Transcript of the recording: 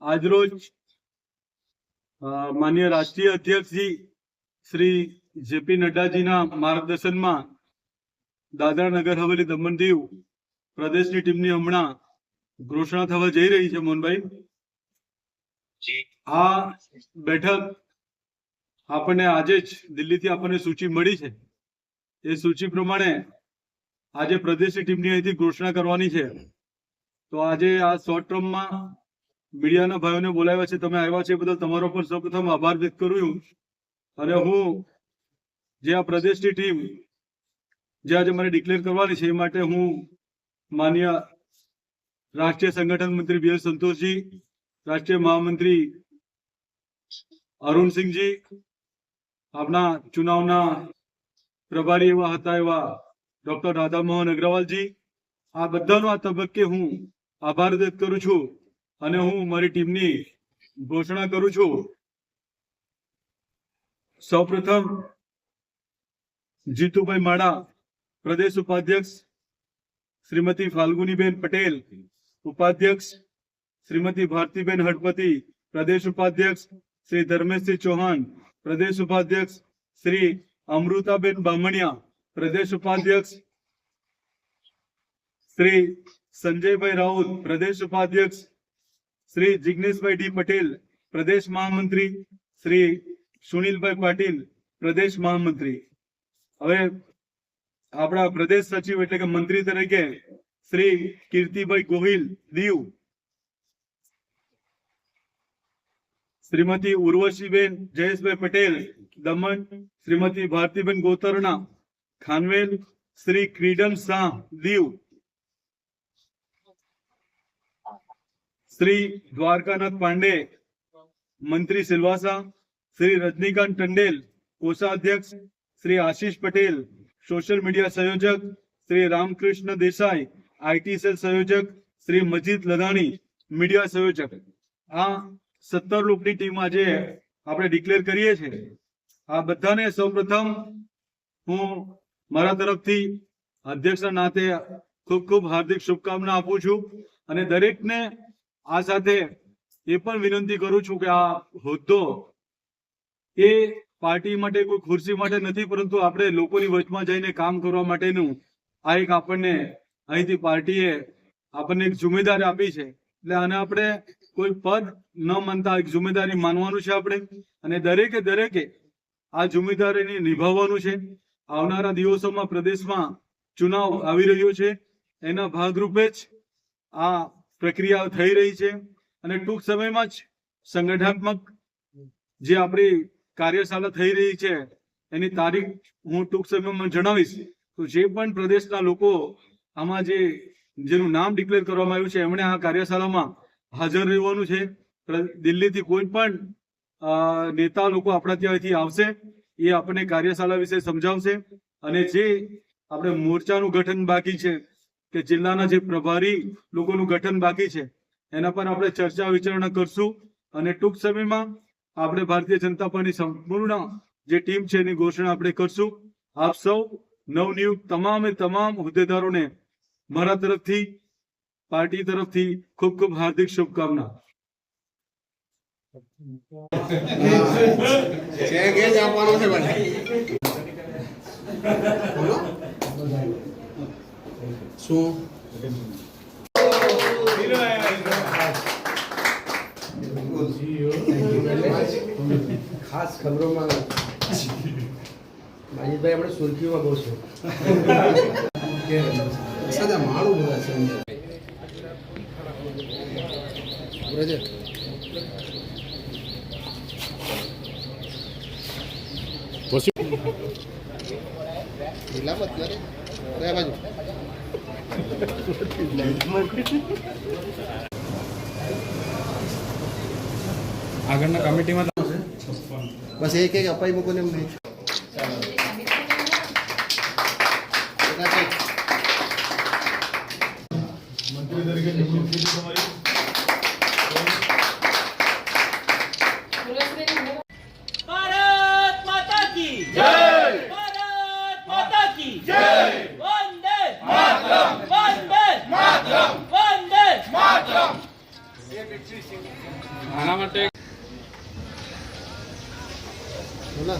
આજરોજ માનनीय રાષ્ટ્રીય અધ્યક્ષજી શ્રી જેપી નડ્ડાજીના માર્ગદર્શનમાં દાદરા નગર હવેલી દમણ દીવ પ્રદેશની ટીમની હમણાં ઘોષણા થવા જઈ રહી છે મોહનભાઈ। આ બેઠક આપણને આજે જ દિલ્હીથી આપણને સૂચિ મળી છે। એ સૂચિ પ્રમાણે આજે પ્રદેશની ટીમની અહીંથી ઘોષણા કરવાની છે। તો આજે આ શોર્ટ ટર્મમાં મીડિયાના ભાઈઓને બોલાવ્યા છે, તમે આવ્યા છે બદલ તમારો પણ સૌપ્રથમ આભાર વ્યક્ત કરું છું। અને હું જે આ પ્રદેશની ટીમ જે આજે મારે ડિક્લેર કરવાની છે એ માટે હું માનनीय રાષ્ટ્રીય સંગઠન મંત્રી બી એસ સંતોષજી, રાષ્ટ્રીય મહામંત્રી અરુણ સિંહજી, આપણા ચુનાવના પ્રભારી એવા હતા એવા ડોક્ટર રાધામોહન અગ્રવાલજી, આ બધાનો આ તબક્કે હું આભાર વ્યક્ત કરું છું અને હું મારી ટીમની ઘોષણા કરું છું। સૌપ્રથમ જીતુભાઈ માડા, પ્રદેશ ઉપાધ્યક્ષ श्रीमती फाल्गुनीबेन पटेल, उपाध्यक्ष श्रीमती भारतीबेन हडपति, प्रदेश उपाध्यक्ष श्री धर्मेश सिंह चौहान, प्रदेश उपाध्यक्ष श्री अमृताबेन बामणिया, प्रदेश उपाध्यक्ष श्री संजय भाई राउत, प्रदेश उपाध्यक्ष श्री जिग्नेश भाई डी पटेल, प्रदेश महामंत्री श्री सुनील भाई पाटिल, प्रदेश महामंत्री। हवे આપણા પ્રદેશ સચિવ એટલે કે મંત્રી તરીકે શ્રી કીર્તિભાઈ ગોહિલ દીવ, શ્રીમતી ઉર્વશીબેન જયેશભાઈ પટેલ દમણ, શ્રીમતી ભારતીબેન ગોતરણા ખાનવેલ, શ્રી ક્રીડન શાહ દીવ, શ્રી દ્વારકાનાથ પાંડે મંત્રી સિલવાસા, શ્રી રજનીકાંત ટંડેલ કોષાધ્યક્ષ, શ્રી આશીષ પટેલ सोशल मीडिया संयोजक, श्री रामकृष्ण देसाई आईटी सेल संयोजक, श्री मजीद लदानी मीडिया संयोजक। आ 17 लोकनी टीम आज आपणे डिक्लेर करीए छे। आ बधाने सौप्रथम हूँ मारा तरफथी अध्यक्षना नाते खूब खूब हार्दिक शुभकामना आपू छूं अने दरेकने आ साथे ए पण विनंती करूं छूं के आ होद्दो ए पार्टी माटे कोई खुर्सी माटे नहीं, परंतु आपणे लोकोनी वचमां जईने काम करवा माटेनुं आ एक आपणे અહીંથી પાર્ટીએ આપણને એક જિમ્મેદારી આપી છે। એટલે આને આપણે કોઈ પદ ન માનતા એક જિમ્મેદારી માનવાનું છે આપણે, અને દરેકે આ જિમ્મેદારીને નિભાવવાનું છે। આવનારા દિવસોમાં પ્રદેશમાં ચુનાવ આવી રહ્યો છે, એના ભાગરૂપે જ આ પ્રક્રિયા થઈ રહી છે અને ટૂંક સમયમાં જ સંગઠનાત્મક જે આપણી કાર્યશાળા થઈ રહી છે એની તારીખ હું ટૂંક સમયમાં જણાવીશ। તો જે પણ પ્રદેશના લોકો આમાં જેનું નામ ડિક્લેર કરવામાં આવ્યું છે એમણે આ કાર્યશાળામાં હાજર રહેવાનું છે। દિલ્હીથી કોઈ પણ નેતા લોકો આપણા ત્યાંથી આવશે, એ આપણને કાર્યશાળા વિશે સમજાવશે અને જે આપણે મોરચાનું ગઠન બાકી છે કે જિલ્લાના જે પ્રભારી લોકોનું ગઠન બાકી છે એના પર આપણે ચર્ચા વિચારણા કરશું અને ટૂંક સમયમાં આપણે ભારતીય જનતા પાર્ટી સંપૂર્ણ જે ટીમ છે એની ઘોષણા આપણે કરશું। આપ સૌ નવનિયુક્ત તમામ હોદ્દેદારોને મારા તરફથી પાર્ટી તરફથી ખૂબ ખૂબ હાર્દિક શુભકામના। खास खबरों में माजिद भाई अपने सुर्खियों में बहुत सदा मालूम होगा આગળના કમિટીમાં बस एक एक अपाई मुको ने મંત્રી તરીકે નિમણૂક થઈ તમારી। भारत माता की जय, भारत माता की जय, वंदे मातरम, वंदे मातरम, वंदे मातरम। આના માટે બોલા